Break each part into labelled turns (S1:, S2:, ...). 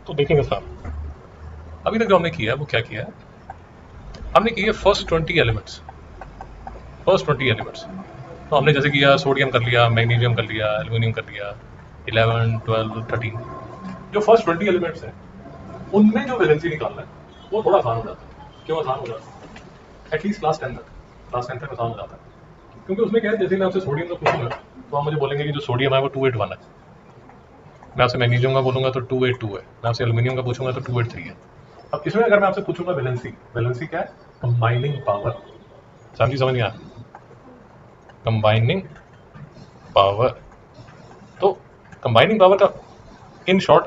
S1: तो देखेंगे साहब, अभी तक जो हमने किया है वो क्या किया है, हमने किया फर्स्ट 20 एलिमेंट्स। फर्स्ट 20 एलिमेंट्स तो हमने जैसे किया, सोडियम कर लिया, मैग्नीशियम कर लिया, एल्यूमिनियम कर लिया, 11, 12, 13। जो फर्स्ट 20 एलिमेंट्स हैं उनमें जो वैलेंसी निकालना है वो थोड़ा आसान हो जाता है। क्यों आसान हो जाता है? एटलीस्ट क्लास 10 तक आसान हो जाता है, क्योंकि उसमें क्या है, जैसे मैं आपसे सोडियम का पूछूंगा तो आप मुझे बोलेंगे कि जो सोडियम है वो 281 है। मैं आपसे मैग्नीशियम का बोलूंगा तो 282 है। मैं आपसे एल्यूमिनियम का पूछूंगा तो 283 है। अब इसमें अगर मैं आपसे पूछूंगा वैलेंसी, वैलेंसी क्या है? Combining power. समझ नहीं आया? Combining power. तो कंबाइनिंग पावर का इन शॉर्ट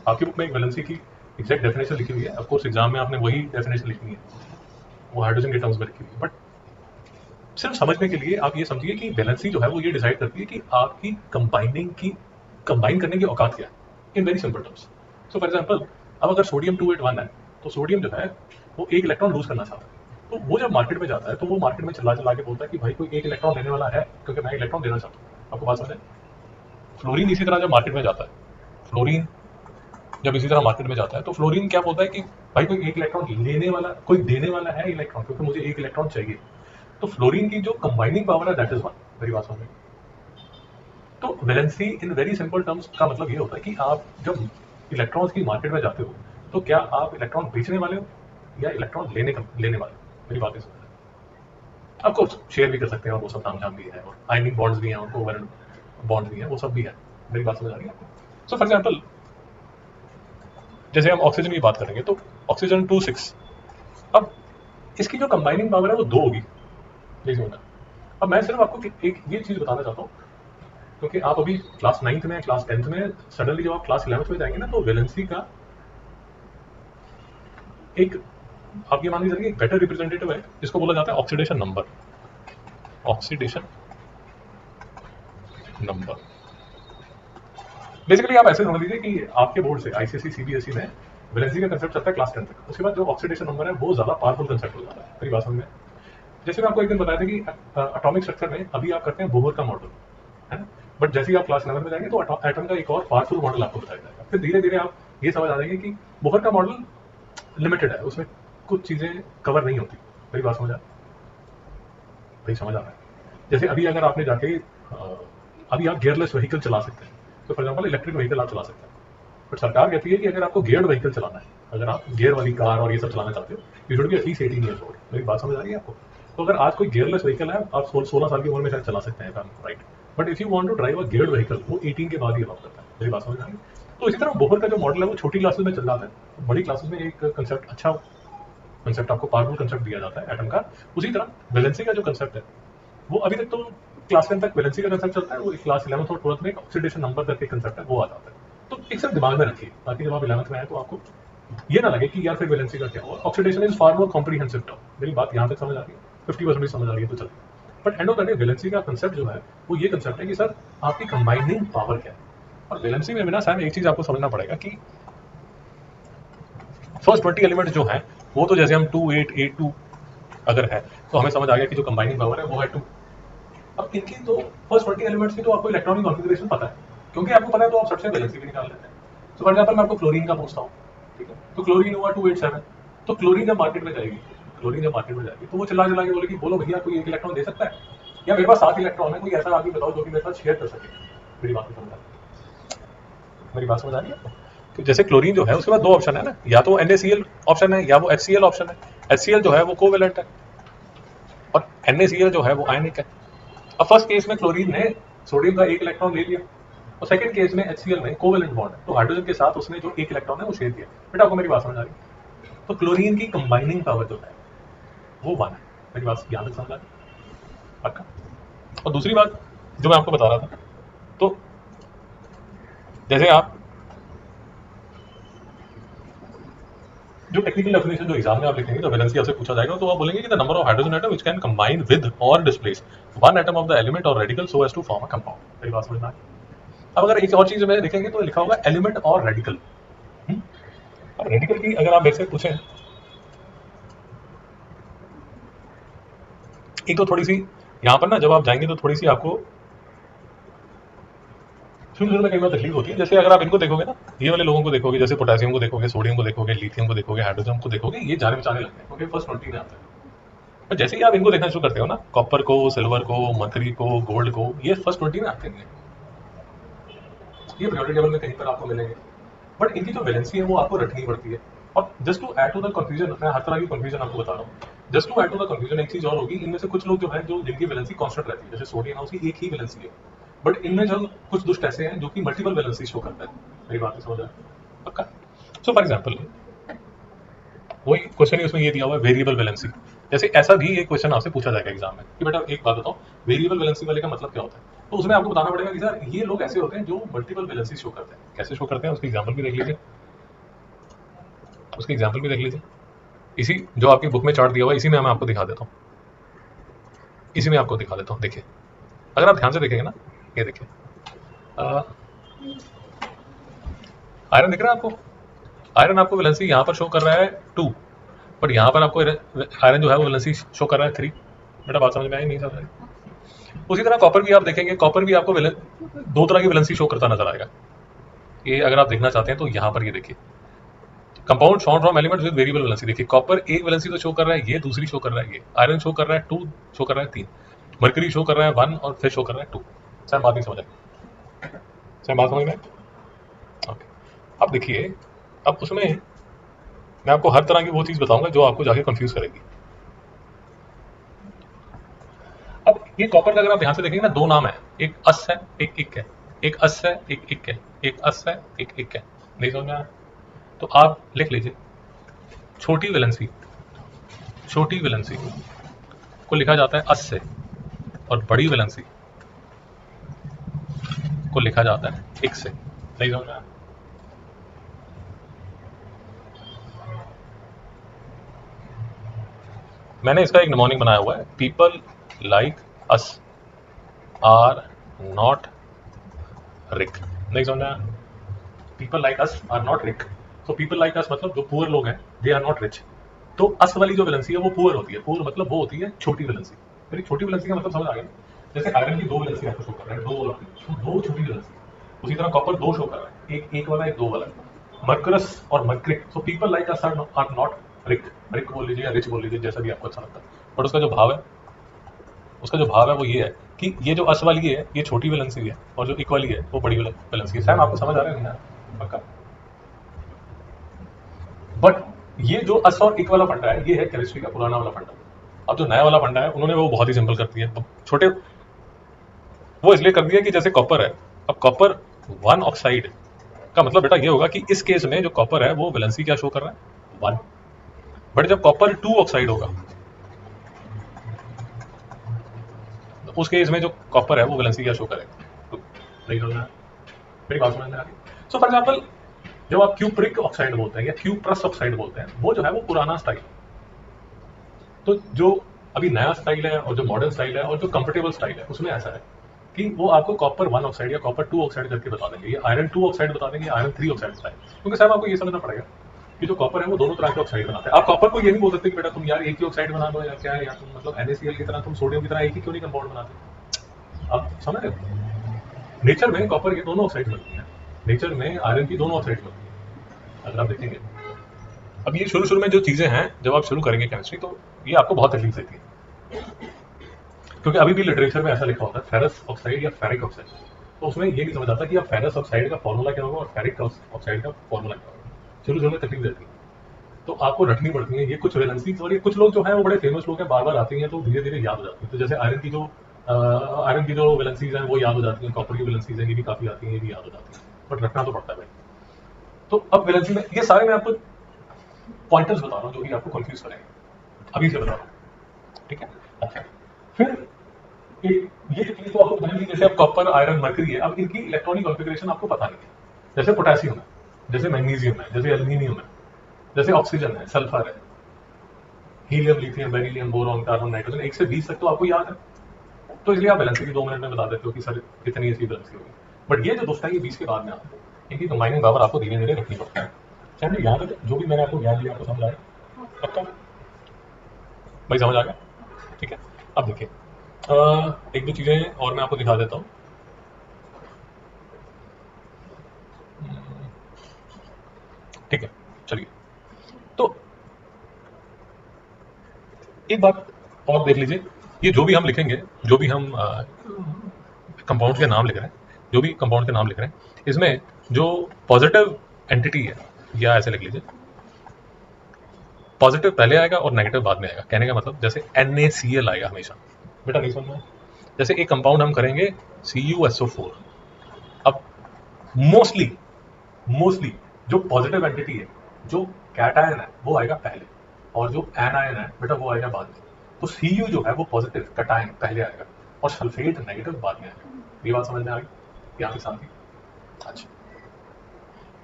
S1: आपकी बुक में एक वैलेंसी की एग्जैक्ट डेफिनेशन लिखी हुई है। ऑफ कोर्स एग्जाम में आपने वही डेफिनेशन लिखनी है, वो हाइड्रोजन के टर्म्स में लिखी हुई है, बट सिर्फ समझने के लिए आप ये समझिए कि वैलेंसी जो है वो ये डिसाइड करती है कि आपकी कंबाइन करने की औकात क्या है, in very simple terms. So for example, अब अगर सोडियम 281 है तो सोडियम जो है वो एक इलेक्ट्रॉन लूज करना चाहता है। तो वो जब मार्केट में जाता है तो वो मार्केट में चला चला के बोलता है कि भाई कोई एक इलेक्ट्रॉन लेने वाला है, क्योंकि मैं इलेक्ट्रॉन देना चाहता हूँ। आपको बात समझ है? फ्लोरीन इसी तरह जब मार्केट में जाता है, फ्लोरीन जब इसी तरह मार्केट में जाता है तो फ्लोरीन क्या बोलता है कि भाई कोई एक इलेक्ट्रॉन लेने वाला, कोई देने वाला है इलेक्ट्रॉन, क्योंकि मुझे एक इलेक्ट्रॉन चाहिए। तो फ्लोरीन की जो कंबाइनिंग पावर है दैट इज 1। मेरी बात समझ। तो valency in very simple terms का मतलब ये होता है कि आप जब इलेक्ट्रॉन्स की मार्केट में जाते हो तो क्या आप इलेक्ट्रॉन बेचने वाले हो या इलेक्ट्रॉन लेने वाले हो। मेरी बात समझ। ऑफ कोर्स शेयर भी कर सकते हैं और वो सब तामझाम भी है, और आयनिक बॉन्ड्स भी हैं और कोवेलेंट बॉन्ड्स भी हैं, वो सब भी है। मेरी बात समझ आ रही है आपको? सो फॉर एग्जाम्पल, जैसे हम ऑक्सीजन की बात करेंगे तो ऑक्सीजन 26। अब इसकी जो कंबाइनिंग पावर है वो 2 होगी। यही समझना। अब मैं सिर्फ आपको एक ये चीज बताना चाहता हूँ, क्योंकि आप अभी क्लास 9th में, क्लास 10th में, सडनली जब आप क्लास 11th में जाएंगे ना तो वैलेंसी का एक, आप ये मान के चलिए, एक बेटर रिप्रेजेंटेटिव है जिसको बोला जाता है oxidation number. Oxidation number basically आप ऐसे समझ लीजिए कि आपके बोर्ड से आईसीएसई सीबीएसई में वैलेंसी का कंसेप्ट चलता है क्लास 10 तक। उसके बाद जो ऑक्सीडेशन नंबर है वो ज्यादा पावरफुल कंसेप्ट हो जाता है। मेरी बात समझ में? जैसे मैं आपको एक दिन बताया था कि एटॉमिक स्ट्रक्चर में अभी आप करते हैं बोहर का मॉडल, है ना? बट जैसे ही आप क्लास 11 में जाएंगे तो एटम का एक और पावरफुल मॉडल आपको बताया जाएगा। फिर धीरे धीरे आप ये समझ आ जाएंगे कि बोहर का मॉडल लिमिटेड है, उसमें कुछ चीजें कवर नहीं होती। मेरी बात समझ आ भाई? समझ आ रहा है? जैसे अभी अगर आपने जाके अभी आप गियरलेस व्हीकल चला सकते हैं, तो फॉर एग्जाम्पल इलेक्ट्रिक व्हीकल आप चला सकते हैं। बट सरकार कहती है कि अगर आपको गियर्ड व्हीकल चलाना है, अगर आप गियर वाली कार और ये सब चलाना चाहते हो, you should be at least 18 years old. मेरी बात समझ आ रही है आपको? तो अगर आज कोई गियरलेस व्हीकल है, आप 16 साल की उम्र में शायद चला सकते हैं, right? But if you want to drive a geared vehicle, वो 18 के बाद ही अलाउ करता है। मेरी बात समझ आ रही है? तो इसी तरह बोहर का जो मॉडल है वो छोटी क्लासेस में चल जाता है, बड़ी क्लासेस में एक कंसेप्ट, अच्छा कंसेप्ट, आपको पावरफुल कंसेप्ट दिया जाता है एटम का। उसी तरह वैलेंसी का जो कंसेप्ट है वो अभी तक तो क्लास 10 तक वैलेंसी का कंसेप्ट चलता है, वो क्लास 11th और 12th में एक ऑक्सीडेशन नंबर करके कंसेप्ट है, वो आ जाता है। तो एक सिर्फ दिमाग में रखिए, ताकि जब आप 11th में आए तो आपको ये ना लगे कि यार फिर वैलेंसी का क्या हुआ। Oxidation is far more comprehensive term. मेरी बात यहाँ तक समझ आ रही है? 50% भी समझ आ रही है तो चलिए। But end of the day valency का कंसेप्ट जो है वो ये कंसेप्ट है कि सर आपकी कंबाइनिंग पावर क्या है। और वैलेंसी में बिना सैम एक चीज आपको समझना पड़ेगा कि फर्स्ट 20 एलिमेंट जो है वो तो जैसे हम 2882 अगर है तो हमें समझ आ गया कि जो कंबाइनिंग पावर है वो है 2। अब इनकी तो फर्स्ट 20 एलिमेंट्स की तो आपको इलेक्ट्रॉनिक कॉन्फ़िगरेशन पता है, क्योंकि आपको पता है तो आप सबसे वैलेंसी भी निकाल लेते हैं। सो फॉर एग्जाम्पल मैं आपको क्लोरीन का पूछता हूँ, ठीक है? तो क्लोरीन हुआ 287। तो क्लोरीन जब मार्केट में जाएगी, क्लोरीन जब मार्केट में जाएगी तो वो चिल्ला चिल्ला के बोलेगी, बोलो भैया कोई एक इलेक्ट्रॉन दे सकता है, या मेरे पास 7 इलेक्ट्रॉन है, कोई ऐसा आदमी बताओ जो कि मेरे साथ शेयर कर सके। मेरी बात समझ आ रही है? मेरी बात समझ आ रही है? तो जैसे क्लोरीन जो है उसके बाद 2 ऑप्शन है ना, या तो NaCl ऑप्शन है या वो HCl ऑप्शन है। HCl जो है वो कोवेलेंट है और NaCl जो है वो आयनिक है। अब फर्स्ट केस में क्लोरीन ने सोडियम का एक इलेक्ट्रॉन ले लिया, और सेकंड केस में HCl में कोवेलेंट बॉन्ड है, तो हाइड्रोजन के साथ उसने जो एक इलेक्ट्रॉन है वो शेयर किया। बेटा आपको मेरी बात समझ आ रही है? तो क्लोरीन की कंबाइनिंग पावर जो है वो 1 है। मेरी बात यहाँ तक समझ आ रही है? पक्का? और दूसरी बात जो मैं आपको बता रहा था, तो जैसे आप जो टेक्निकल डेफिनेशन जो एग्जाम में आप लिखेंगे, तो वैलेंसी आपसे पूछा जाएगा तो आप बोलेंगे कि the number of hydrogen atom which can combine with और displace one atom of the element और radical so as to form a compound. मेरी बात समझ में आ रही है? अब अगर एक और चीज में लिखेंगे तो लिखा होगा एलिमेंट और रेडिकल। अब रेडिकल की अगर आप मेरे से पूछें, एक तो थोड़ी सी यहाँ पर ना जब आप जाएंगे तो थोड़ी सी आपको शुरू में कई बार तकलीफ होती है। जैसे अगर आप इनको देखोगे ना, ये वाले लोगों को देखोगे, जैसे पोटेशियम को देखोगे, सोडियम को देखोगे, लिथियम को देखोगे, हाइड्रोजन को देखोगे, ये जाने बचाने लगते हैं क्योंकि फर्स्ट 20 में आते हैं। पर जैसे ही आप इनको देखना शुरू करते हो ना, कॉपर को, सिल्वर को, मरकरी को, गोल्ड को, ये फर्स्ट 20 में आते हैं। ये पीरियोडिक टेबल में कहीं पर आपको मिलेंगे, बट इनकी जो वैलेंसी है वो आपको रखनी पड़ती है। और just to add to the confusion, मैं हर तरह की कंफ्यूजन आपको बता रहा हूँ, just to add to the confusion एक चीज और होगी, इनमें से कुछ लोग जो है जो जिनकी वैलेंसी कांस्टेंट रहती है, जैसे सोडियम है उसकी एक ही वैलेंसी है, बट इनमें जो कुछ दुष्ट ऐसे हैं जो कि मल्टीपल वैलेंसी शो करते हैं। मेरी बात नहीं समझ आए पक्का? सो फॉर एग्जाम्पल वही क्वेश्चन ही उसमें ये दिया हुआ है, वेरिएबल वैलेंसी। जैसे ऐसा भी एक क्वेश्चन आपसे पूछा जाएगा एग्जाम में कि बेटा एक बात बताओ, वेरिएबल वैलेंसी वाले का मतलब क्या होता है? तो उसमें आपको बताना पड़ेगा कि सर ये लोग ऐसे होते हैं जो मल्टीपल वैलेंसी शो करते हैं। कैसे शो करते हैं उसकी एग्जाम्पल भी देख लीजिए, उसकी एग्जाम्पल भी देख लीजिए। इसी जो आपकी बुक में चार्ट दिया हुआ है, इसी में मैं आपको दिखा देता हूँ, इसी में आपको दिखा देता हूँ। देखिए, अगर आप ध्यान से देखेंगे ना, ये देखिए आयरन दिख रहा है आपको? आयरन आपको वैलेंसी यहाँ पर शो कर रहा है 2, बट यहाँ पर आपको आयरन जो है वो वैलेंसी शो कर रहा है 3। बेटा बात समझ में आई नहीं समझ आई? उसी तरह कॉपर भी आप देखेंगे, कॉपर भी आपको दो तरह की वैलेंसी शो करता नजर आएगा। ये अगर आप देखना चाहते हैं तो यहाँ पर ये देखिए, compound found from elements with variable valency. देखिए कॉपर एक वैलेंसी तो शो कर रहा है, ये दूसरी शो कर रहा है, ये आयरन शो कर रहा है 2, शो कर रहा है 3, मरकरी शो कर रहा है 1 और फिर शो कर रहा है 2। सर बात नहीं समझ आई? सर बात समझ में? ओके, अब देखिए, अब उसमें मैं आपको हर तरह की वो चीज बताऊंगा जो आपको जाके कंफ्यूज करेगी। अब ये कॉपर का अगर आप ध्यान से देखेंगे ना, दो नाम है, एक अस है एक इक है, एक अस है एक इक है, एक अस है एक इक है। नहीं समझ में आया? तो आप लिख लीजिए, छोटी वैलेंसी, छोटी वैलेंसी को लिखा जाता है अस से, और बड़ी वैलेंसी को लिखा जाता है इक से। नहीं समझ में आया? मैंने इसका एक निमोनिक बनाया हुआ है, people like us are not Rick. नहीं समझ में आया? People like us are not Rick. तो पीपल लाइक अस मतलब जो पुअर लोग हैं, दे आर नॉट रिच। तो अस वाली जो वैलेंसी है वो पुअर होती है। पुअर मतलब वो होती है छोटी वैलेंसी। मेरी छोटी वैलेंसी का मतलब समझ आ गया? जैसे आयरन की दो वैलेंसी आपको शो कर रहा है, दो छोटी वैलेंसी। उसी तरह कॉपर दो शो कर रहा है, एक एक वाला, एक दो वाला। मर्करस और mercuric. So people like us are not Rick. Rick बोल लीजिए या रिच बोल लीजिए, जैसा भी आपको अच्छा लगता है। बट उसका जो भाव है, उसका जो भाव है वो ये है कि ये जो अस वाली है ये छोटी वैलेंसी है, और जो इक वाली है वो बड़ी वैलेंसी है। सैम आपको समझ आ रहा है? नहीं पक्का? बट ये जो अस और इक वाला फंडा है, ये है केमिस्ट्री का पुराना वाला फंडा। अब जो नया वाला फंडा है उन्होंने वो बहुत ही सिंपल कर दिया है। छोटे वो इसलिए कर दिया कि जैसे कॉपर है, अब कॉपर 1 ऑक्साइड का मतलब बेटा ये होगा कि इस केस में जो कॉपर है वो वैलेंसी क्या शो कर रहा है 1, बट जब कॉपर 2 ऑक्साइड होगा तो उस केस में जो कॉपर है वो वैलेंसी क्या शो करेगा? तो नहीं समझ में आया? मेरी बात समझ में आ रही? सो फॉर एग्जाम्पल जब आप क्यूप्रिक ऑक्साइड बोलते हैं या क्यूप्रस ऑक्साइड बोलते हैं, वो जो है वो पुराना स्टाइल। तो जो अभी नया स्टाइल है और जो मॉडर्न स्टाइल है और जो कंफर्टेबल स्टाइल है, उसमें ऐसा है कि वो आपको कॉपर 1 ऑक्साइड या कॉपर 2 ऑक्साइड करके बता देंगे, ये आयरन 2 ऑक्साइड बता देंगे, आयरन 3 ऑक्साइड बताएंगे। क्योंकि साहब आपको ये समझना पड़ेगा कि जो कॉपर है वो दोनों तरह के ऑक्साइड बनाते हैं। आप कॉपर को ये नहीं बोल सकते कि बेटा तुम यार एक ही ऑक्साइड बना दो या क्या है, या तुम मतलब NaCl की तरह तुम सोडियम की तरह एक ही क्यों नहीं कंपाउंड बनाते? आप समझ रहे हो? नेचर में कॉपर की दोनों ऑक्साइड बनती है, नेचर में आयरन की दोनों ऑक्साइड बनती है, अगर आप देखेंगे। अब ये शुरू शुरू में जो चीजें हैं, जब आप शुरू करेंगे केमिस्ट्री, तो ये आपको बहुत तकलीफ देती है, क्योंकि अभी भी लिटरेचर में ऐसा लिखा होता है फेरस ऑक्साइड या फेरिक ऑक्साइड। तो उसमें ये नहीं समझ आता कि अब फेरस ऑक्साइड का फॉर्मूला क्या होगा और फेरिक ऑक्साइड का फॉर्मूला क्या होगा। शुरू शुरू में तकलीफ देती है, तो आपको रखनी पड़ती है ये कुछ वैलेंसी। और ये कुछ लोग जो है वो बड़े फेमस लोग हैं, बार बार आती हैं तो धीरे धीरे याद हो जाती है। तो जैसे आयरन की जो वैलेंसीज हैं वो याद हो जाती हैं, कॉपर की वैलेंसीज हैं ये भी काफी आती हैं, ये भी याद हो जाती है, बट रखना तो पड़ता है भाई। तो अब वैलेंसी में ये सारे मैं आपको पॉइंटर्स बता रहा हूँ जो कि आपको कंफ्यूज करेंगे, अभी से बता रहा हूँ, ठीक है? अच्छा, फिर ये चीज तो आपको बतानी थी, जैसे अब कॉपर, आयरन, मर्करी है, अब इनकी इलेक्ट्रॉनिक कॉन्फ़िगरेशन आपको पता नहीं है। जैसे पोटेशियम है, जैसे मैग्नीशियम है, जैसे एल्यूमिनियम है, जैसे ऑक्सीजन है, सल्फर है, helium, lithium, beryllium, boron, carbon, nitrogen, 1 से 20 तक तो आपको याद है। तो इसलिए आप वैलेंसी की 2 मिनट में बता देते हो कि सर कितनी ऐसी वैलेंसी होगी। बट ये जो दोस्त है ये 20 के बाद में आते हैं, इनकी कंबाइनिंग पावर आपको धीरे धीरे रखनी पड़ती है। चाहे यहाँ तक जो भी मैंने आपको ज्ञान दिया आपको समझ आया? पक्का भाई? समझ आ गया? ठीक है। अब देखिए एक दो चीजें और मैं आपको दिखा देता हूँ। ठीक है, चलिए। तो एक बात और देख लीजिए, ये जो भी हम लिखेंगे, जो भी हम कंपाउंड के नाम लिख रहे हैं, जो भी कंपाउंड के नाम लिख रहे हैं, इसमें जो पॉजिटिव एंटिटी है, या ऐसे लिख लीजिए, पॉजिटिव पहले आएगा और नेगेटिव बाद में आएगा। कहने का मतलब जैसे NaCl आएगा हमेशा, बेटा नहीं समझ में आया? जैसे एक कंपाउंड हम करेंगे CuSO4, अब मोस्टली मोस्टली जो पॉजिटिव एंटिटी है, जो कैटायन है, वो आएगा पहले, और जो एनायन है बेटा वो आएगा बाद में। तो Cu जो है वो पॉजिटिव कैटायन पहले आएगा और सल्फेट नेगेटिव बाद में आएगा। ये बात समझ में आ गई? यहाँ तक शांति? अच्छा,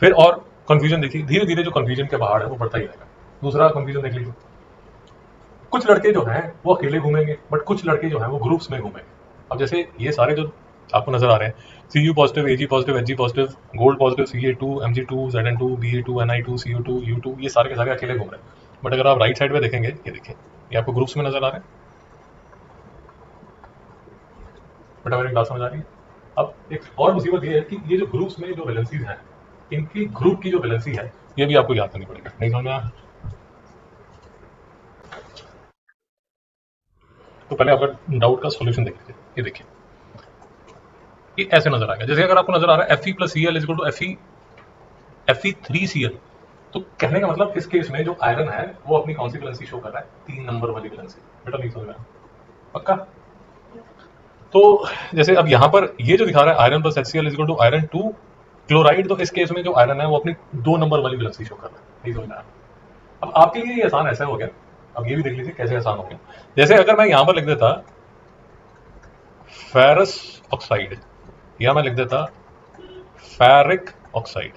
S1: फिर और कंफ्यूजन देखिए, धीरे धीरे जो कंफ्यूजन के पहाड़ है वो बढ़ता ही जाएगा। दूसरा कंफ्यूजन देख लीजिए, कुछ लड़के जो हैं वो अकेले घूमेंगे, बट कुछ लड़के जो हैं वो ग्रुप्स में घूमेंगे। अब जैसे ये सारे जो आपको नजर आ रहे हैं, Cu positive, Ag positive, Hg positive, gold positive, Ca2, Mg2, Zn2, Ba2, Ni2, CO2, U2, ये सारे के सारे अकेले घूम रहे हैं। बट अगर आप राइट साइड में देखेंगे, ये देखिए, ये आपको ग्रुप्स में नजर आ रहे हैं। बेटा मेरी बात समझ आ रही है? अब एक और मुसीबत ये है कि ये जो ग्रुप्स में जो वैलेंसीज हैं, इनकी ग्रुप की जो वैलेंसी है, ये भी आपको याद करनी पड़ेगी। नहीं समझ में आया? तो पहले आपका डाउट का सोल्यूशन देख लीजिए। ये देखिए, ये ऐसे नजर आएगा, जैसे अगर आपको नजर आ रहा है Fe + Cl = Fe3Cl, तो कहने का मतलब इस केस में जो आयरन है वो अपनी कौन सी वैलेंसी शो कर रहा है? 3 नंबर वाली वैलेंसी। बेटा नहीं समझ में आया? पक्का? तो जैसे अब यहां पर ये जो दिखा रहा है आयरन + HCl = आयरन 2 क्लोराइड, तो इस केस में जो आयरन है वो अपनी 2 नंबर वाली वैलेंसी शो कर रहा है। नहीं समझ में आया? अब आपके लिए ये आसान ऐसा हो गया, अब ये भी देख लीजिए कैसे आसान हो गया। जैसे अगर मैं यहां पर लिख देता फेरस ऑक्साइड, या मैं लिख देता फेरिक ऑक्साइड,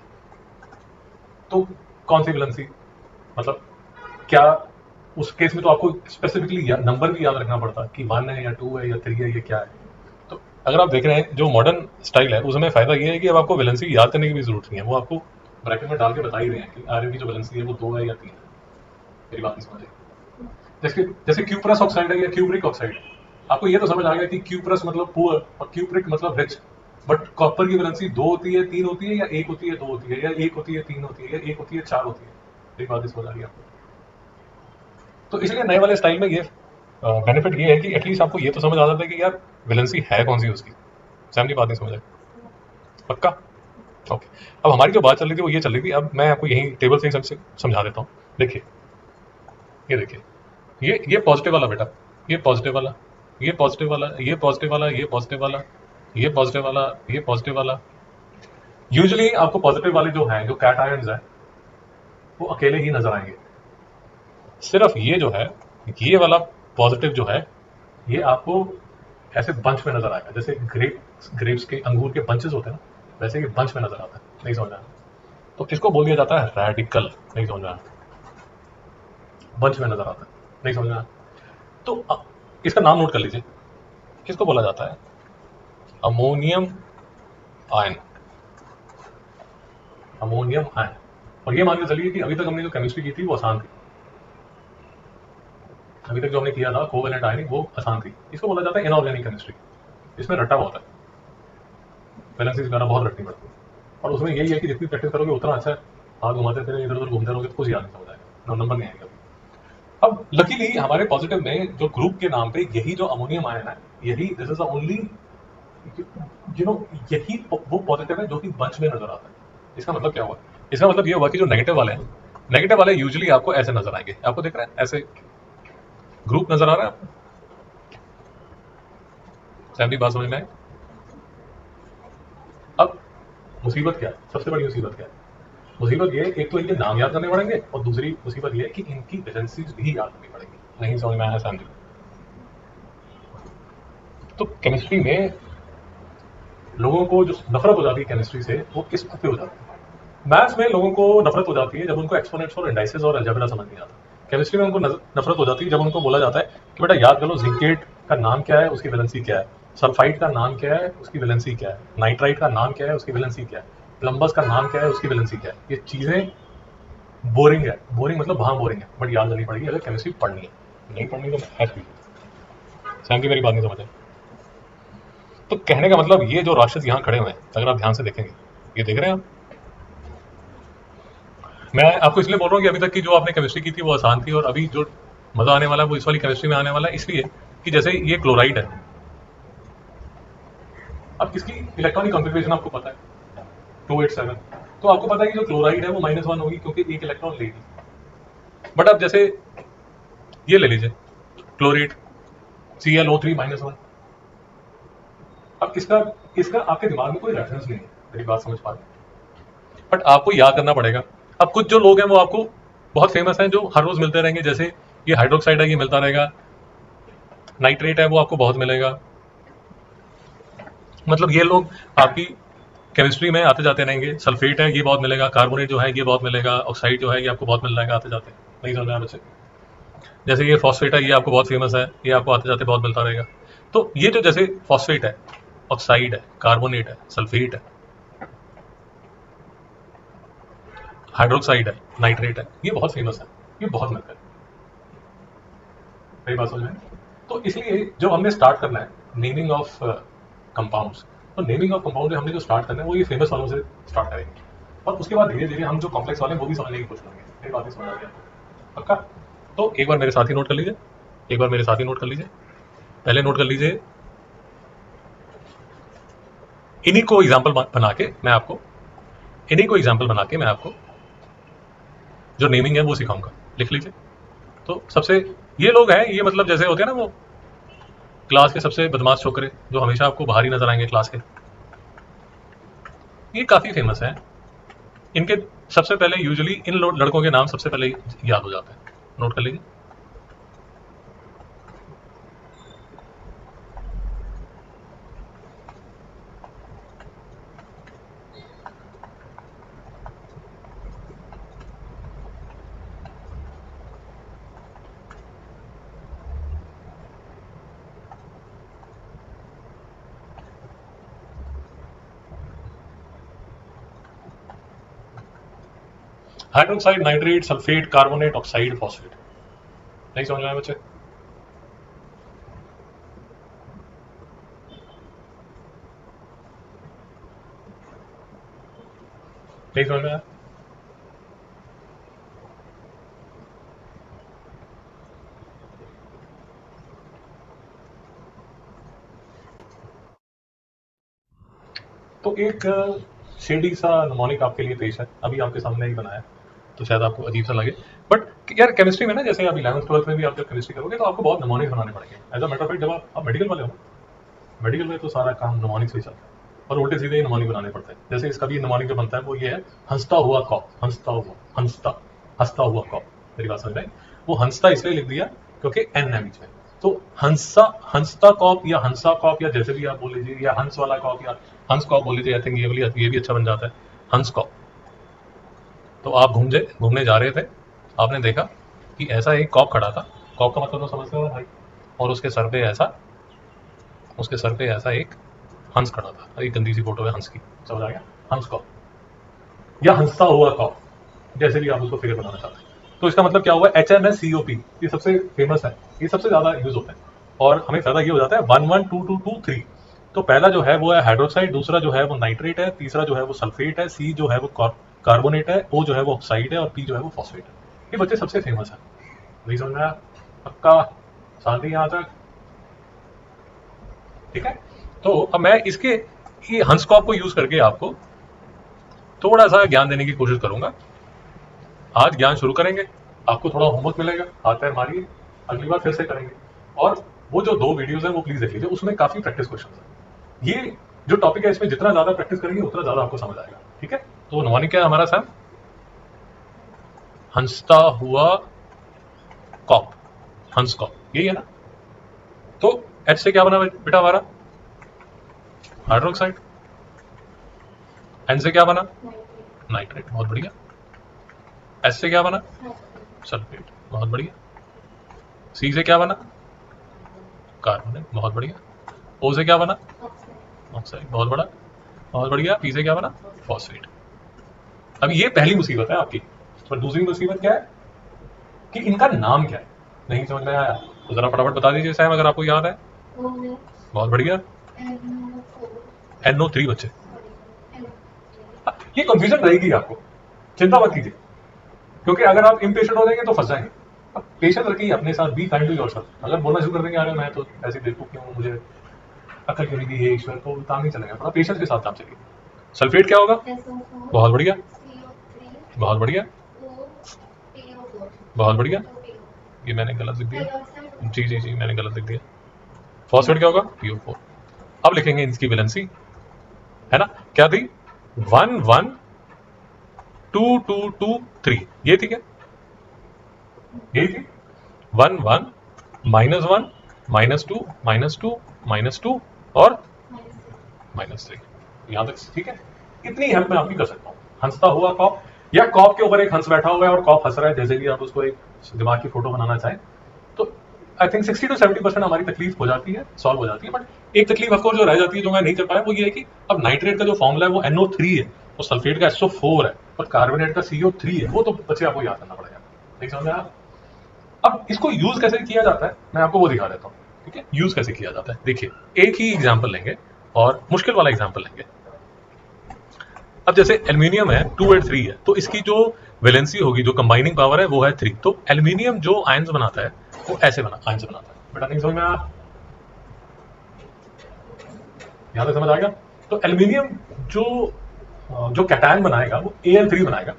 S1: तो कौन सी वैलेंसी, मतलब क्या उस केस में तो आपको स्पेसिफिकली नंबर भी याद रखना पड़ता कि 1 है या 2 है या 3 है, ये क्या है। तो अगर आप देख रहे हैं जो मॉडर्न स्टाइल है उसमें फायदा ये है कि अब आपको वैलेंसी याद करने की भी जरूरत नहीं है, वो आपको ब्रैकेट में डाल के बता ही रहे हैं कि आयरन की जो वैलेंसी है वो 2 है या 3 है। मेरी बात नहीं समझ आई? जैसे जैसे क्यूप्रस ऑक्साइड है या क्यूब्रिक ऑक्साइड, आपको ये तो समझ आ गया कि क्यूप्रस मतलब पुअर और क्यूब्रिक मतलब रिच, बट कॉपर की वैलेंसी 2 होती है, 3 होती है, या 1 होती है, 2 होती है, या 1 होती है, 3 होती है, या 1 होती है, 4 होती है। मेरी बात नहीं समझ आ रही है आपको? तो इसलिए नए वाले स्टाइल में ये बेनिफिट ये है कि एटलीस्ट आपको ये तो समझ आ जाता है कि यार वैलेंसी है कौन सी उसकी। सैम की बात नहीं समझ आई? पक्का? ओके। अब हमारी जो बात चल रही थी वो ये चल रही थी, अब मैं आपको यही टेबल से ही समझा देता हूँ। देखिए, ये देखिए, ये पॉजिटिव वाला बेटा, ये पॉजिटिव वाला, ये पॉजिटिव वाला, ये पॉजिटिव वाला, ये पॉजिटिव वाला, ये पॉजिटिव वाला, ये पॉजिटिव वाला। यूजुअली आपको पॉजिटिव वाले जो हैं, जो कैटायंस हैं, वो अकेले ही नजर आएंगे। सिर्फ ये जो है, ये वाला पॉजिटिव जो है, ये आपको ऐसे बंच में नजर आएगा, जैसे ग्रेप्स के अंगूर के बंचेस होते हैं ना, वैसे ये बंच में नजर आता है। नहीं समझ आया? तो इसको बोल दिया जाता है रेडिकल। नहीं समझ में आया? बंच में नजर आता है। नहीं समझ में आया? तो इसका नाम नोट कर लीजिए, किसको बोला जाता है? Ammonium ion. Ammonium ion. और ये मान के चलिए कि अभी तक हमने जो केमिस्ट्री की थी वो आसान थी, अभी तक जो हमने किया था कोवेलेंट आयनिक वो आसान थी। इसको बोला जाता है इनऑर्गेनिक केमिस्ट्री। इसमें रट्टा बहुत है, वैलेंसीज वगैरह बहुत रटनी पड़ती है, और उसमें यही है कि जितनी प्रैक्टिस करोगे उतना अच्छा है। हाथ घुमाते फिर इधर उधर घूमते रहोगे तो कुछ याद नहीं समझ आएगा, नंबर नहीं आएगा। अब लकीली हमारे पॉजिटिव में जो ग्रुप के नाम पे यही जो अमोनियम आयन है, यही दिस इज द ओनली यही वो पॉजिटिव है जो कि बंच में नजर आता है। इसका मतलब क्या हुआ? इसका मतलब ये हुआ कि जो नेगेटिव वाले हैं, नेगेटिव वाले यूजुअली आपको ऐसे नजर आएंगे। आपको देख रहे हैं ऐसे ग्रुप नजर आ रहा है आपको? सैम भी बात समझ में आए? अब मुसीबत क्या है, सबसे बड़ी मुसीबत क्या है? मुसीबत ये है, एक तो इनके नाम याद करने पड़ेंगे, और दूसरी मुसीबत ये है कि इनकी वैलेंसीज भी याद करनी पड़ेंगी। नहीं समझ में आया सैम जी? तो केमिस्ट्री में लोगों को जो नफरत हो जाती है केमिस्ट्री से, वो किस बात पे हो जाती है? मैथ्स में लोगों को नफरत हो जाती है जब उनको एक्सपोनेंट्स और इंडाइसेस और अलजेब्रा समझ नहीं आता। केमिस्ट्री में उनको नफरत हो जाती है जब उनको बोला जाता है कि बेटा याद कर लो जिंकेट का नाम क्या है, उसकी वैलेंसी क्या है, सल्फाइड का नाम क्या है, उसकी वैलेंसी क्या है, नाइट्राइट का नाम क्या है, उसकी वैलेंसी क्या है, प्लम्बस का नाम क्या है, उसकी वैलेंसी क्या है। ये चीजें बोरिंग है, बोरिंग मतलब वहां बोरिंग है, बट याद करनी पड़ेगी अगर केमिस्ट्री पढ़नी है। नहीं पढ़नी तो हैश भी। सैम की मेरी बात नहीं समझ आई? तो कहने का मतलब ये जो राक्षस यहाँ खड़े हुए हैं, अगर आप ध्यान से देखेंगे, ये देख रहे हैं आप, मैं आपको इसलिए बोल रहा हूँ कि अभी तक की जो आपने केमिस्ट्री की थी वो आसान थी, और अभी जो मजा आने वाला है वो इस वाली केमिस्ट्री में आने वाला है, इसलिए कि जैसे ये क्लोराइड है, अब इसकी इलेक्ट्रॉनिक कॉन्फ़िगरेशन आपको पता है 287, तो आपको पता है कि जो क्लोराइड है वो -1 होगी क्योंकि एक इलेक्ट्रॉन लेगी। बट अब जैसे ये ले लीजिए क्लोरेट ClO3-1, अब इसका इसका आपके दिमाग में कोई रेफरेंस नहीं है, मेरी बात समझ पा रहे हैं, बट आपको याद करना पड़ेगा। अब कुछ जो लोग हैं वो आपको बहुत फेमस हैं जो हर रोज मिलते रहेंगे, जैसे ये हाइड्रोक्साइड है ये मिलता रहेगा, नाइट्रेट है वो आपको बहुत मिलेगा, मतलब ये लोग आपकी केमिस्ट्री में आते जाते रहेंगे। सल्फेट है ये बहुत मिलेगा, कार्बोनेट जो है ये बहुत मिलेगा, ऑक्साइड जो है ये आपको बहुत मिल जाएगा आते जाते, नहीं समझ में आया बच्चे? जैसे ये फॉस्फेट है ये आपको बहुत फेमस है, ये आपको आते जाते बहुत मिलता रहेगा। तो ये जो जैसे फॉस्फेट है, ऑक्साइड है, कार्बोनेट है, सल्फेट है, हाइड्रोक्साइड है, नाइट्रेट है, ये बहुत फेमस है, ये बहुत मिलता है। मेरी बात समझ में? तो इसलिए जब हमने स्टार्ट करना है नेमिंग ऑफ कंपाउंड्स, तो नेमिंग ऑफ कंपाउंड हमने जो स्टार्ट करना है वो ये फेमस वालों से स्टार्ट करेंगे, और उसके बाद धीरे धीरे हम जो कॉम्प्लेक्स वाले हैं वो भी समझने की कोशिश करेंगे। मेरी बात समझ आ गया पक्का? तो एक बार मेरे साथ ही नोट कर लीजिए, एक बार मेरे साथ ही नोट कर लीजिए, पहले नोट कर लीजिए, इन्हीं को एग्जाम्पल बना के मैं आपको, इन्हीं को एग्जाम्पल बना के मैं आपको जो नेमिंग है वो सिखाऊंगा। लिख लीजिए। तो सबसे ये लोग हैं, ये मतलब जैसे होते हैं ना वो क्लास के सबसे बदमाश छोकरे जो हमेशा आपको बाहर ही नजर आएंगे क्लास के, ये काफी फेमस है। इनके सबसे पहले यूजुअली इन लड़कों के नाम सबसे पहले याद हो जाते हैं, नोट कर लीजिए। Hydroxide, nitrate, sulphate, carbonate, oxide, phosphate. नहीं समझ में आया बच्चे? नहीं समझ में आया? तो एक शेडी सा नमोनिक आपके लिए पेश है, अभी आपके सामने ही बनाया, तो शायद आपको अजीब सा लगे, बट यार केमिस्ट्री में ना, जैसे आप 11th-12th में भी आप जब केमिस्ट्री करोगे तो आपको बहुत नमोनिक बनाने पड़ेंगे। As a matter of fact जब आप मेडिकल वाले हो, मेडिकल में तो सारा काम नमोनिक से ही चलता है, और उल्टे सीधे ही नमोनिक बनाने पड़ते हैं। जैसे इसका भी नमोनिक जो बनता है वो ये है, हंसता हुआ कॉप, हंसता हुआ कॉप। मेरी बात समझ में आई? वो हंसता इसलिए लिख दिया क्योंकि एन है बीच में, तो हंसा, हंसता कॉप या हंसा कॉप या जैसे भी आप बोल लीजिए, या हंस वाला कॉप या हंस कॉप बोल लीजिए। आई थिंक ये भी अच्छा बन जाता है, हंस कॉप। तो आप घूमने जा रहे थे, आपने देखा कि ऐसा एक कॉप खड़ा था, कॉप का मतलब तो समझते हो भाई, और उसके सर पे ऐसा एक हंस खड़ा था, एक गंदी सी फोटो है हंस की, समझ आ गया? हंस कॉप या हंसता हुआ कॉप, जैसे भी आप उसको फिगर बनाना चाहते हैं। तो इसका मतलब क्या हुआ? HNSCOP, ये सबसे फेमस है, ये सबसे ज्यादा यूज होता है, और हमें फायदा ये हो जाता है 1 1 2 2 2 3। तो पहला जो है वो है हाइड्रोक्साइड, दूसरा जो है वो नाइट्रेट है, तीसरा जो है वो सल्फेट है, सी जो है वो कार्बोनेट है, ओ जो है वो ऑक्साइड है, और पी जो है वो फॉस्फेट है। ये बच्चे सबसे फेमस है। नहीं समझ में आया? पक्का? शांति यहाँ तक? ठीक है। तो अब मैं इसके ये हंस कॉप को यूज करके आपको थोड़ा सा ज्ञान देने की कोशिश करूंगा। आज ज्ञान शुरू करेंगे, आपको थोड़ा होमवर्क मिलेगा, हाथ पैर मारिए, अगली बार फिर से करेंगे। और वो जो 2 वीडियोस हैं वो प्लीज देख लीजिए, उसमें काफी प्रैक्टिस क्वेश्चन है। ये जो टॉपिक है इसमें जितना ज्यादा प्रैक्टिस करेंगे उतना ज्यादा आपको समझ आएगा। ठीक है? तो नवानी क्या है हमारा सर? हंसता हुआ कॉप, हंस कॉप, यही है ना? तो एच से क्या बना बेटा हमारा? हाइड्रोक्साइड। एन से क्या बना? नाइट्रेट, बहुत बढ़िया। एस से क्या बना? सल्फेट, बहुत बढ़िया। सी से क्या बना? कार्बोनेट, बहुत बढ़िया। ओ से क्या बना? ऑक्साइड, बहुत बढ़िया। पी से क्या बना? फॉस्फेट। अब ये पहली मुसीबत है आपकी, पर दूसरी मुसीबत क्या है कि इनका नाम क्या है? नहीं समझ में आया तो जरा फटाफट बता दीजिए सैम, अगर आपको याद है। बहुत बढ़िया, NO3 बच्चे। ये कंफ्यूजन रहेगी आपको, चिंता मत कीजिए। क्योंकि अगर आप इम्पेशेंट हो जाएंगे तो फंस जाएंगे। अब पेशेंस रखिए अपने साथ, बी काइंड टू योरसेल्फ। अगर बोलना शुरू कर देंगे अरे मैं तो ऐसे बेवकूफ क्यों हूँ, मुझे अकल क्यों नहीं दी है ईश्वर, तो काम नहीं चलेगा। थोड़ा पेशेंस के साथ काम चलिए। सल्फेट क्या होगा? बहुत बढ़िया, बहुत बढ़िया, बहुत बढ़िया। ये मैंने गलत लिख दिया, जी जी जी मैंने गलत लिख दिया। फॉस्फेट क्या होगा? PO4। अब लिखेंगे इसकी वैलेंसी, है ना, क्या थी? 1 1 2 2 2 3, ये थी क्या? यही थी। 1 1 -1 -2 -2 -2 और -3, यहां तक ठीक है। इतनी हेल्प मैं आपकी कर सकता हूँ। हंसता हुआ कॉप, या कॉप के ऊपर एक हंस बैठा हुआ है और कॉप हंस रहा है, जैसे भी आप उसको एक दिमाग की फोटो बनाना चाहें, तो आई थिंक 60 to 70% हमारी तकलीफ हो जाती है, सॉल्व हो जाती है। बट एक तकलीफ ऑफकोर्स जो रह जाती है, जो मैं नहीं कर पाया, वो ये है कि अब नाइट्रेट का जो फॉर्मूला है वो NO3 है और सल्फेट का SO4 है और कार्बोनेट का CO3 है, वो तो बच्चे आपको याद करना पड़ेगा। ठीक समझ में आया? अब इसको यूज कैसे किया जाता है मैं आपको वो दिखा देता हूँ। ठीक है, यूज कैसे किया जाता है देखिए, एक ही एग्जाम्पल लेंगे और मुश्किल वाला एग्जाम्पल लेंगे। अब जैसे एल्यूमिनियम है 283 है, तो इसकी जो वैलेंसी होगी, जो कंबाइनिंग पावर है वो है 3। तो एल्यूमिनियम जो आयंस बनाता है वो ऐसे आयंस बनाता है। बेटा नहीं समझ में आया? यहां तक समझ आ गया? तो एल्यूमिनियम जो जो कैटायन बनाएगा वो Al3 बनाएगा।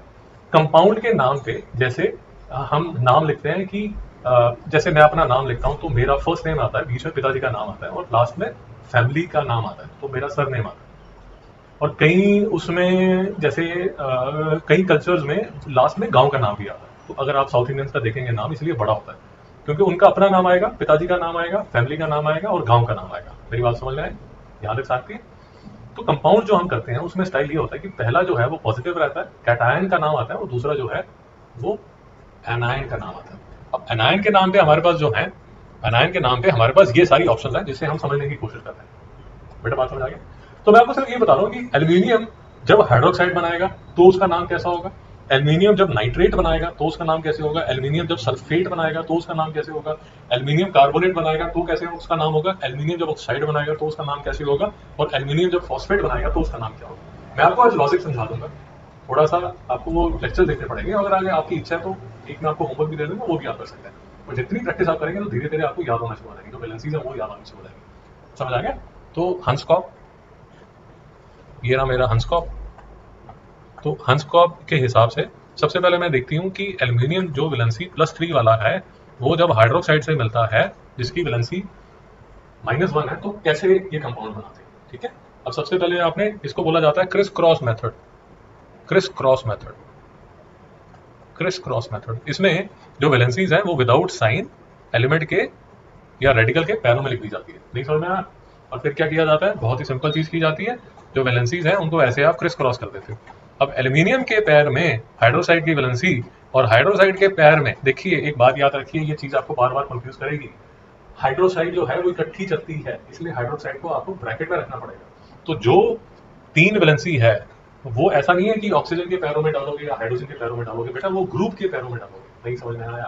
S1: कंपाउंड के नाम पे जैसे हम नाम लिखते हैं कि जैसे मैं अपना नाम लिखता हूं तो मेरा फर्स्ट नेम आता है, बीच में पिताजी का नाम आता है और लास्ट में फैमिली का नाम आता है, तो मेरा सर नेम आता है। और कई उसमें जैसे कई कल्चर्स में लास्ट में गांव का नाम भी आता है। तो अगर आप साउथ इंडियंस का देखेंगे नाम इसलिए बड़ा होता है क्योंकि उनका अपना नाम आएगा, पिताजी का नाम आएगा, फैमिली का नाम आएगा और गांव का नाम आएगा। मेरी बात समझ में आए? यहाँ तक साथ है। तो कंपाउंड जो हम करते हैं उसमें स्टाइल ये होता है कि पहला जो है वो पॉजिटिव रहता है, कैटायन का नाम आता है, और दूसरा जो है वो एनायन का नाम आता है। अब एनायन के नाम पे हमारे पास जो है, एनायन के नाम पे हमारे पास ये सारी ऑप्शन है जिसे हम समझने की कोशिश करते हैं। बेटा बात समझ आ गया? तो मैं आपको सिर्फ ये बता रहा हूँ कि एल्यूमिनियम जब हाइड्रोक्साइड बनाएगा तो उसका नाम कैसा होगा, एल्यूमिनियम जब नाइट्रेट बनाएगा तो उसका नाम कैसे होगा, एल्यूमिनियम जब सल्फेट बनाएगा तो उसका नाम कैसे होगा, एल्यूमिनियम कार्बोनेट बनाएगा तो कैसे उसका नाम होगा, एल्यूमिनियम जब ऑक्साइड बनाएगा तो उसका नाम कैसे होगा, और एल्यूमिनियम जब फॉस्फेट बनाएगा तो उसका नाम क्या होगा। मैं आपको आज लॉजिक समझा दूंगा। थोड़ा सा आपको वो लेक्चर देखने पड़ेंगे, अगर आगे आपकी इच्छा है तो एक मैं आपको होमवर्क भी दे दूंगा, वो भी आप कर सकते हैं। और जितनी प्रैक्टिस आप करेंगे तो धीरे धीरे आपको याद होना शुरू हो जाएगी, जो बैलेंसीज है वो याद आना शुरू हो जाएगी। समझ आ गया? तो हंसकॉप, ये रहा मेरा हंसकॉप। तो हंसकॉप के हिसाब से सबसे पहले मैं देखती हूँ कि एल्यूमिनियम जो वैलेंसी +3 वाला है वो जब हाइड्रोक्साइड से मिलता है जिसकी वैलेंसी -1 है, तो कैसे ये कंपाउंड बनाते हैं। ठीक है, अब सबसे पहले आपने इसको बोला जाता है criss cross method. Criss cross method, criss cross method. इसमें जो वैलेंसीज है वो विदाउट साइन एलिमेंट के या रेडिकल के पैरों में लिख दी जाती है। नहीं समझ में आया? और फिर क्या किया जाता है, बहुत ही सिंपल चीज की जाती है, जो वैलेंसीज हैं उनको ऐसे आप क्रिस क्रॉस कर देते हो। अब एल्यूमिनियम के पैर में हाइड्रोसाइड की वैलेंसी और हाइड्रोसाइड के पैर में, देखिए एक बात याद रखिए, ये चीज आपको बार बार कंफ्यूज करेगी। हाइड्रोसाइड जो है वो इकट्ठी चलती है, इसलिए हाइड्रोसाइड को आपको ब्रैकेट में रखना पड़ेगा। तो जो 3 वैलेंसी है वो ऐसा नहीं है कि ऑक्सीजन के पैरों में डालोगे या हाइड्रोजन के पैरों में डालोगे, बेटा वो ग्रुप के पैरों में डालोगे। नहीं समझ में आया?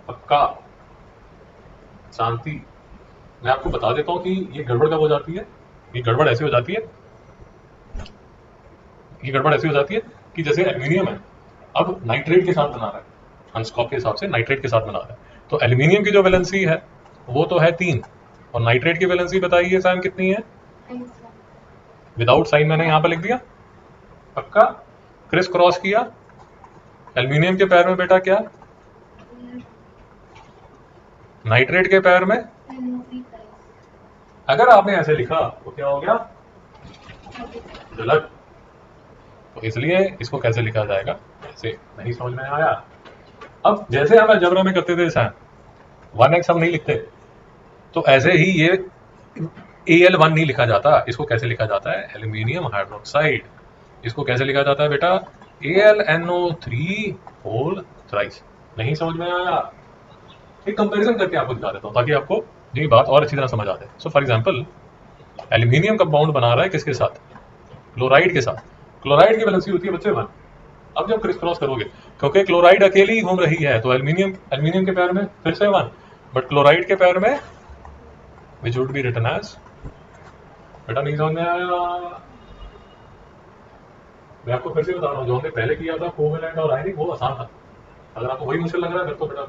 S1: पक्का? शांति। मैं आपको बता देता हूं कि ये गड़बड़ कब हो जाती है। ये गड़बड़ ऐसे हो जाती है, ये गड़बड़ ऐसी हो जाती है कि जैसे एल्यूमिनियम है, अब नाइट्रेट के साथ बना रहा है, हंसकॉप के हिसाब से नाइट्रेट के साथ बना रहा है, तो एल्यूमिनियम की जो वैलेंसी है वो तो है 3, और नाइट्रेट की वैलेंसी बताइए सैम कितनी है? विदाउट साइन मैंने यहां पर लिख दिया। पक्का? क्रिस क्रॉस किया, एल्यूमिनियम के पैर में बेटा क्या, नाइट्रेट के पैर में। अगर आपने ऐसे लिखा तो क्या हो गया, गलत। तो इसलिए इसको कैसे लिखा जाएगा, ऐसे। नहीं समझ में आया? अब जैसे हम अलजेब्रा में करते थे सैम, 1x हम नहीं लिखते, तो ऐसे ही ये Al1 नहीं लिखा जाता। इसको कैसे लिखा जाता है, एल्यूमिनियम हाइड्रोक्साइड। इसको कैसे लिखा जाता है बेटा, AlNO3 होल थ्राइस। नहीं समझ में आया? एक कंपैरिजन करके आपको दिखा देता हूं ताकि आपको ये बात और अच्छी तरह समझ आ जाए। So for example, aluminium compound बना रहा है किसके साथ, क्लोराइड के साथ। क्लोराइड की वैलेंसी होती है बच्चे 1। अब जब क्रिस क्रॉस करोगे, क्योंकि क्लोराइड अकेली घूम रही है, तो एल्यूमिनियम, एल्यूमिनियम के पैर में फिर से 1, बट क्लोराइड के पैर में which would be written as, बेटा नहीं समझ में आया? मैं आपको फिर से बता रहा हूँ, जो हमने पहले किया था कोवेलेंट और आयनिक, वो आसान था। अगर आपको वही मुश्किल लग रहा है फिर तो बेटा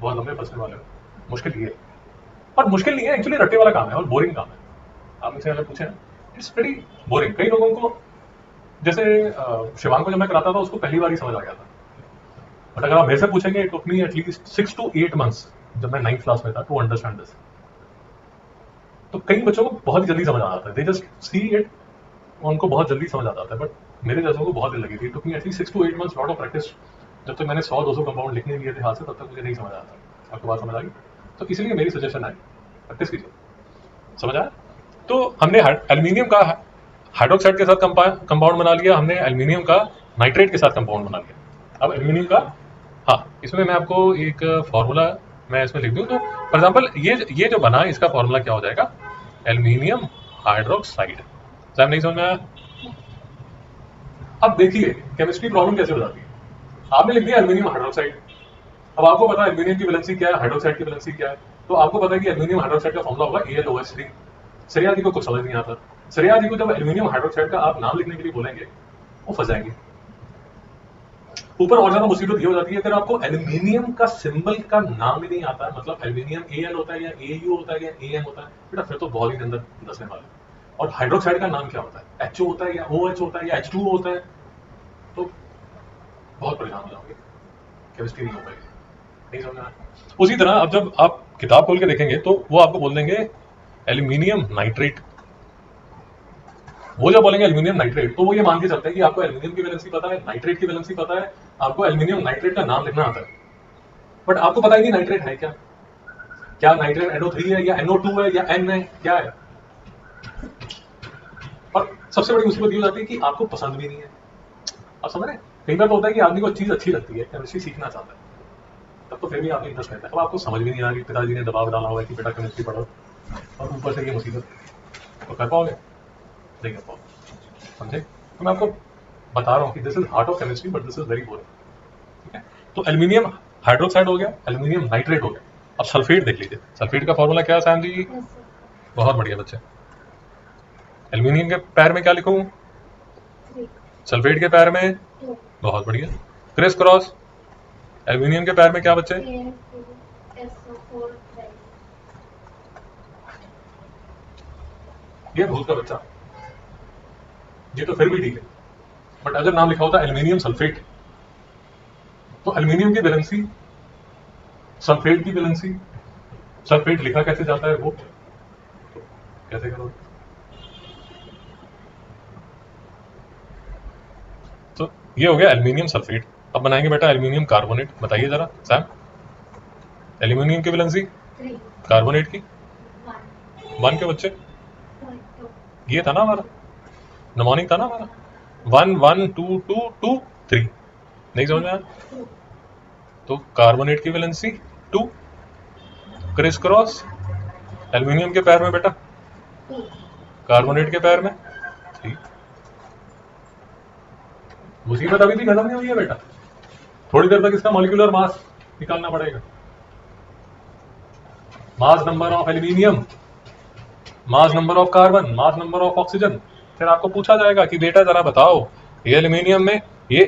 S1: बहुत लंबे फंसने वाले हो। मुश्किल ये है, और मुश्किल नहीं है एक्चुअली, रट्टे वाला काम है और बोरिंग काम है। आप मुझसे अगर पूछे इट्स प्रीटी बोरिंग। कई लोगों को, जैसे शिवांग को जब मैं कराता था उसको पहली बार ही समझ आ गया था, बट अगर आप मेरे से पूछेंगे it took me at least 6 to 8 months जब मैं 9th क्लास में था टू अंडरस्टैंड दिस। तो कई बच्चों को बहुत जल्दी समझ आ जाता है, दे जस्ट सी इट, उनको बहुत जल्दी समझ आ जाता है, बट मेरे जैसों को बहुत देर लगी थी। Took me at least 6 to 8 months, lot of practice. जब तक मैंने 100-200 कंपाउंड लिखने लिए थे हाथ से, तब तक मुझे नहीं समझ आया था। आपको बात समझ आ गई? तो इसलिए मेरी सजेशन है प्रैक्टिस कीजिए। समझ आया? तो हमने एल्यूमिनियम का हाइड्रोक्साइड के साथ कंपाउंड बना लिया, हमने एल्यूमिनियम का नाइट्रेट के साथ कंपाउंड बना लिया। अब एल्यूमिनियम का, हाँ, इसमें मैं आपको एक फॉर्मूला मैं इसमें लिख दूं तो फॉर एग्जांपल ये जो बना इसका फॉर्मूला क्या हो जाएगा, एल्यूमिनियम हाइड्रोक्साइड। साहब नहीं समझ में आया? अब देखिए केमिस्ट्री प्रॉब्लम कैसे हो जाती है। आपने लिख दिया एल्यूमिनियम हाइड्रोक्साइड, अब आपको पता है एल्यूमिनियम की वैलेंसी क्या है, हाइड्रोक्साइड की वैलेंसी क्या है, तो आपको पता है कि एल्यूमिनियम हाइड्रोक्साइड का फॉर्मूला होगा AlOH3। श्रेया जी को कुछ समझ नहीं आता। श्रेया जी को जब एल्यूमिनियम हाइड्रोक्साइड का आप नाम लिखने के लिए बोलेंगे वो फंस जाएंगे। ऊपर और ज्यादा मुसीबत ये हो जाती है अगर आपको एल्यूमिनियम का सिंबल का नाम ही नहीं आता है, मतलब एल्यूमिनियम AL होता है या AU होता है या AM होता है, बेटा फिर तो बहुत ही अंदर दसने वाले। और हाइड्रोक्साइड का नाम क्या होता है, HO होता है या OH होता है या H2O होता है, तो बहुत परेशान हो जाओगे, केमिस्ट्री नहीं हो पाएगी, नहीं समझ आया। उसी तरह अब जब आप किताब खोल के देखेंगे तो वो आपको बोल देंगे एल्यूमिनियम नाइट्रेट। वो जब बोलेंगे एल्यूमिनियम नाइट्रेट तो वो ये मान के चलते हैं कि आपको एल्यूमिनियम की वैलेंसी पता है, नाइट्रेट की वैलेंसी पता है, आपको एल्यूमिनियम नाइट्रेट का नाम लिखना आता है, बट आपको पता है कि नाइट्रेट है क्या, क्या नाइट्रेट NO3 है या NO2 है या N है, क्या है। और सबसे बड़ी मुसीबत ये हो जाती है कि आपको पसंद भी नहीं है। आप समझ रहे हैं? कई बार तो होता है कि आदमी को चीज अच्छी लगती है, केमिस्ट्री सीखना चाहता है, तब तो फिर भी आपको इंटरेस्ट रहता है। अब आपको समझ भी नहीं आ रही, पिताजी ने दबाव डाला हुआ है कि बेटा केमिस्ट्री पढ़ो, और ऊपर से ये मुसीबत, तो कर पाओगे? नहीं कर पाओगे। समझे? तो मैं आपको बता रहा हूँ कि this is heart of chemistry but this is very boring. ठीक है, तो एल्यूमिनियम हाइड्रोक्साइड हो गया, एल्यूमिनियम नाइट्रेट हो गया। अब सल्फेट देख लीजिए, सल्फेट का फॉर्मूला क्या है सैम जी? बहुत बढ़िया बच्चे। एल्यूमिनियम के पैर में क्या लिखूं? सल्फेट के पैर में, बहुत बढ़िया। क्रिस क्रॉस, एल्यूमिनियम के पैर में क्या बच्चे? ये भूल का बच्चा, ये तो फिर भी ठीक है, बट अगर नाम लिखा होता एल्यूमिनियम सल्फेट, तो एल्यूमिनियम की वैलेंसी, सल्फेट की वैलेंसी, सल्फेट लिखा कैसे जाता है वो कैसे करोगे? तो ये हो गया एल्यूमिनियम सल्फेट। अब बनाएंगे बेटा एल्यूमिनियम कार्बोनेट। बताइए जरा सैम, एल्यूमिनियम की वैलेंसी कार्बोनेट की 1 के बच्चे, ये था ना हमारा नमोनिक था ना हमारा, 1 1 2 2 2 3। नहीं समझ में आया? तो कार्बोनेट की वैलेंसी 2, क्रिस क्रॉस एल्यूमिनियम के पैर में बेटा, कार्बोनेट के पैर में 3। मुसीबत अभी भी खत्म नहीं हुई है बेटा, थोड़ी देर तक इसका मॉलिक्यूलर मास निकालना पड़ेगा। Mass number of aluminium, mass number of carbon, mass number of oxygen. फिर आपको पूछा जाएगा कि बेटा जरा बताओ ये एल्यूमिनियम में ये,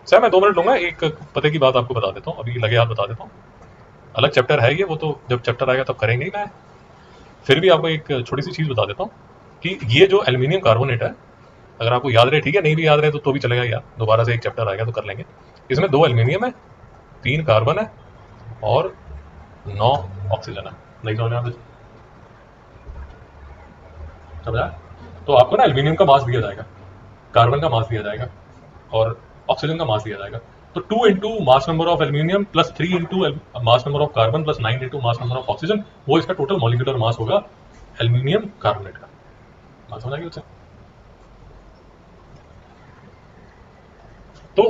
S1: सर मैं 2 मिनट लूंगा, एक पते की बात आपको बता देता हूँ, अभी लगे हाथ बता देता हूँ। अलग चैप्टर है ये, वो तो जब चैप्टर आएगा तब करेंगे ही। मैं फिर भी आपको एक छोटी सी चीज बता देता हूँ कि ये जो एल्यूमिनियम कार्बोनेट है, अगर आपको याद रहे ठीक है, नहीं भी याद रहे तो भी चलेगा यार, दोबारा से एक चैप्टर आएगा तो कर लेंगे। इसमें 2 एल्यूमिनियम है, 3 कार्बन है और 9 ऑक्सीजन है। नहीं समझ में आ रहा? समझा? तो आपको ना एल्यूमिनियम का मास दिया जाएगा, कार्बन का मास दिया जाएगा और ऑक्सीजन का मास दिया जाएगा। तो 2 into mass number of aluminium plus 3 into mass number of carbon plus 9 into mass number of oxygen, वो इसका टोटल मॉलिक्यूलर मास होगा एल्यूमिनियम कार्बोनेट का। बात समझ आ गई बच्चा? तो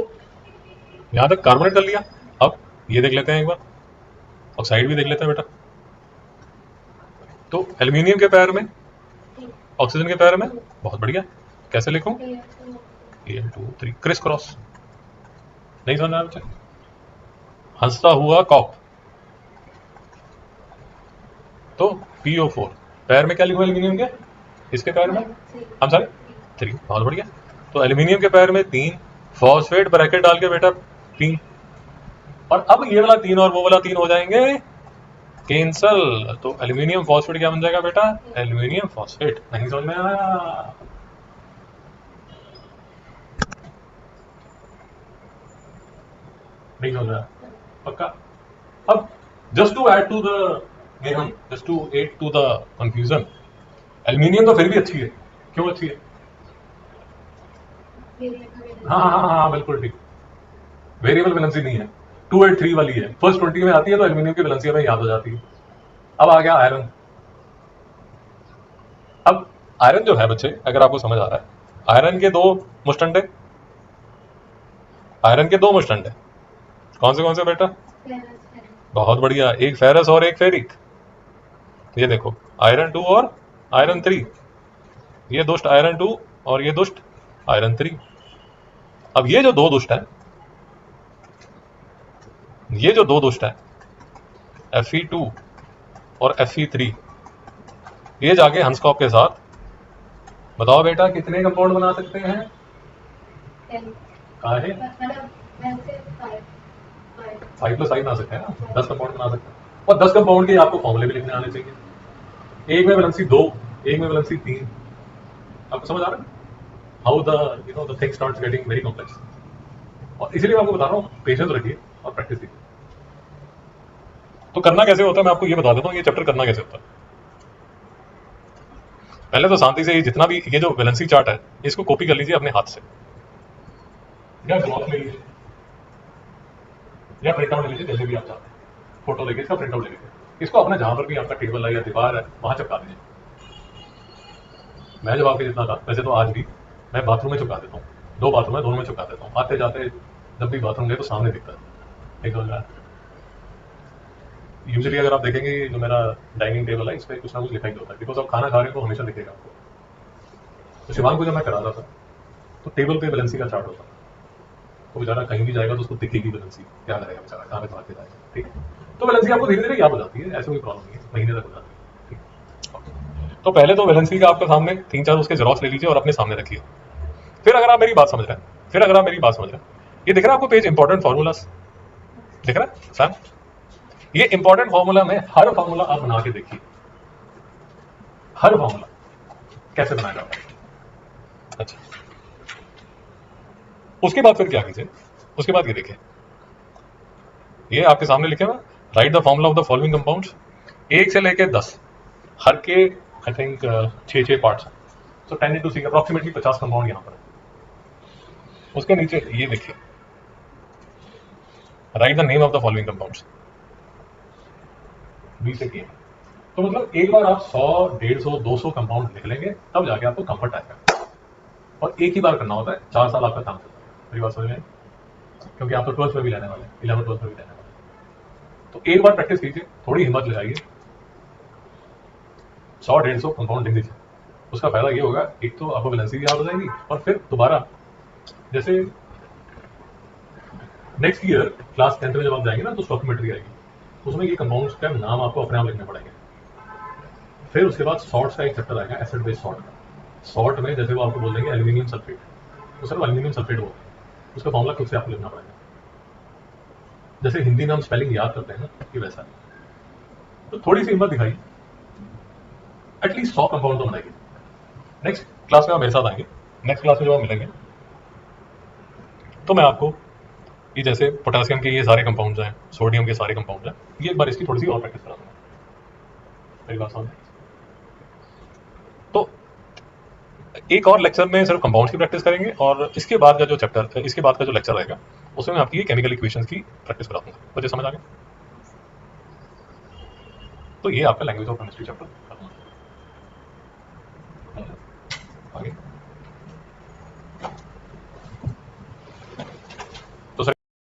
S1: यहां तक कार्बोनेट कर लिया। अब ये देख लेते हैं एक बार, ऑक्साइड भी देख लेते हैं बेटा। तो एल्यूमिनियम के पैर में, ऑक्सीजन के पैर में, बहुत बढ़िया। कैसे लिखूं? Al2O3 criss cross. नहीं समझ आया बच्चा? हंसता हुआ कॉक, तो PO4। पैर में क्या लिखूं एल्यूमिनियम के? इसके पैर में हम सारे 3, बहुत बढ़िया। तो एल्यूमिनियम के पैर में 3, फॉस्फेट ब्रैकेट डाल के बेटा 3, और अब ये वाला 3 और वो वाला 3 हो जाएंगे कैंसल। तो एल्यूमिनियम फॉस्फेट क्या बन जाएगा बेटा? Aluminium phosphate. नहीं समझ में आया? नहीं समझ में आया? पक्का? अब just to add to the just to add to the confusion, aluminium तो फिर भी अच्छी है। क्यों अच्छी है? हाँ हाँ हाँ हाँ बिल्कुल ठीक। वेरिएबल वैलेंसी नहीं है, 283 वाली है। फर्स्ट 20 में आती है तो एल्यूमिनियम की वैलेंसी हमें याद हो जाती है। अब आ गया आयरन। अब आयरन जो है बच्चे, अगर आपको समझ आ रहा है, आयरन के दो मुस्टंडे, आयरन के दो मुस्टंडे कौन से बेटा? बहुत बढ़िया, एक फेरस और एक फेरिक। ये देखो आयरन 2 और आयरन 3, ये दुष्ट आयरन 2 और ये दुष्ट आयरन 3। अब ये जो दो दुष्ट है, ये जो दो दुष्ट है Fe2 और Fe3, ये जाके हंसकॉप के साथ बताओ बेटा कितने कंपाउंड बना सकते हैं? कहा है 5+5 बना सकते हैं ना, 10 कंपाउंड बना सकते हैं। और 10 कंपाउंड के आपको फॉर्मूले भी लिखने आने चाहिए। एक में वैलेंसी 2, एक में वैलेंसी 3। आपको समझ आ रहा है how the thing starts getting very complex. और इसीलिए मैं आपको बता रहा हूँ पेशेंस रखिए और प्रैक्टिस कीजिए। तो करना कैसे होता है मैं आपको ये बता देता हूँ, ये चैप्टर करना कैसे होता है। पहले तो शांति से जितना भी ये जो वैलेंसी चार्ट है इसको कॉपी कर लीजिए अपने हाथ से, या ब्लॉक ले लीजिए या प्रिंट आउट ले लीजिए, जैसे भी आप चाहते हैं। फोटो लेके इसका प्रिंट आउट ले लीजिए, इसको अपने जहां पर भी आपका टेबल है या दीवार है वहां चिपका दीजिए। मैं जब आपके जितना था वैसे तो आज भी मैं बाथरूम में चिपका देता हूँ, 2 बाथरूम है दोनों में चिपका देता हूँ। आते जाते जब भी बाथरूम गए तो सामने दिखता है। एक समझ यूजुअली अगर आप देखेंगे जो मेरा डाइनिंग टेबल है इस पर कुछ ना कुछ लिखा ही होता है, बिकॉज आप खाना खा रहे हो तो हमेशा दिखेगा आपको। तो शिवांग को जब मैं करा रहा था तो टेबल पे वैलेंसी का चार्ट होता है, तो बेचारा कहीं भी जाएगा तो उसको दिखेगी वैलेंसी, क्या करेगा बेचारा, कहाँ पे भाग के जाएगा। ठीक है, तो वैलेंसी आपको धीरे धीरे याद हो जाती है, ऐसे कोई प्रॉब्लम नहीं है, महीने तक हो जाती है। ठीक, तो पहले तो वैलेंसी का आपके सामने 3-4 उसके जेरॉक्स ले लीजिए और अपने सामने रखिए। फिर अगर आप मेरी बात समझ रहे हैं, ये दिख रहा है आपको पेज इंपॉर्टेंट फॉर्मूलास दिख रहा है सर? ये इंपॉर्टेंट फॉर्मूला में हर फॉर्मूला आप बना के देखिए, हर फॉर्मूला कैसे बनाया जाता है। अच्छा, उसके बाद फिर क्या कीजिए, उसके बाद ये देखिए, ये आपके सामने लिखे हुआ right the formula of the following compounds, 1 से लेके 10, हर के आई थिंक 6 पार्ट्स, तो 10 into 6 अप्रोक्सीमेटली 50 कंपाउंड यहां पर है। उसके नीचे ये देखिए right the name of the following compounds, 20 से किए। तो मतलब एक बार आप 100, 150, 200 कंपाउंड लिख लेंगे तब जाके आपको कंफर्ट आएगा। और एक ही बार करना होता है, 4 साल आपका काम चलता है। मेरी बात समझ में, क्योंकि आप तो 12th में भी लेने वाले हैं, 11th 12th में भी लेने वाले। तो एक बार प्रैक्टिस कीजिए, थोड़ी हिम्मत लगाइए, 100-150 कंपाउंड लिख दीजिए। उसका फायदा ये होगा, एक तो आपको वैलेंसी भी याद हो जाएगी, और फिर दोबारा जैसे नेक्स्ट ईयर क्लास 10th में जब आप जाएंगे ना तो स्टॉकियोमेट्री आएगी, उसमें ये कंपाउंड्स का नाम आपको अपने आप लिखने पड़ेंगे। फिर उसके बाद सॉल्ट्स का एक चैप्टर आएगा, एसिड बेस्ड सॉल्ट का। सॉल्ट में जैसे वो आपको बोल देंगे एल्यूमिनियम सल्फेट, तो सर एल्यूमिनियम सल्फेट बोलते हैं, उसका फॉर्मूला खुद से आपको लिखना पड़ेगा। जैसे हिंदी में हम स्पेलिंग याद करते हैं ना, कि वैसा। तो थोड़ी सी हिम्मत दिखाई, एटलीस्ट 100 कंपाउंड तो बनाएगी। नेक्स्ट क्लास में आप मेरे साथ आएंगे, नेक्स्ट क्लास में जब आप मिलेंगे तो मैं आपको ये जैसे पोटेशियम के ये सारे कंपाउंड्स हैं, सोडियम के सारे कंपाउंड्स हैं, ये एक बार इसकी थोड़ी सी और प्रैक्टिस करा दूंगा। मेरी बात समझ। तो एक और लेक्चर में सिर्फ कंपाउंड्स की प्रैक्टिस करेंगे, और इसके बाद का जो चैप्टर, इसके बाद का जो लेक्चर रहेगा उसमें मैं आपकी केमिकल इक्वेशंस की प्रैक्टिस करा दूंगा। मुझे समझ आ गया? तो ये आपका लैंग्वेज ऑफ केमिस्ट्री चैप्टर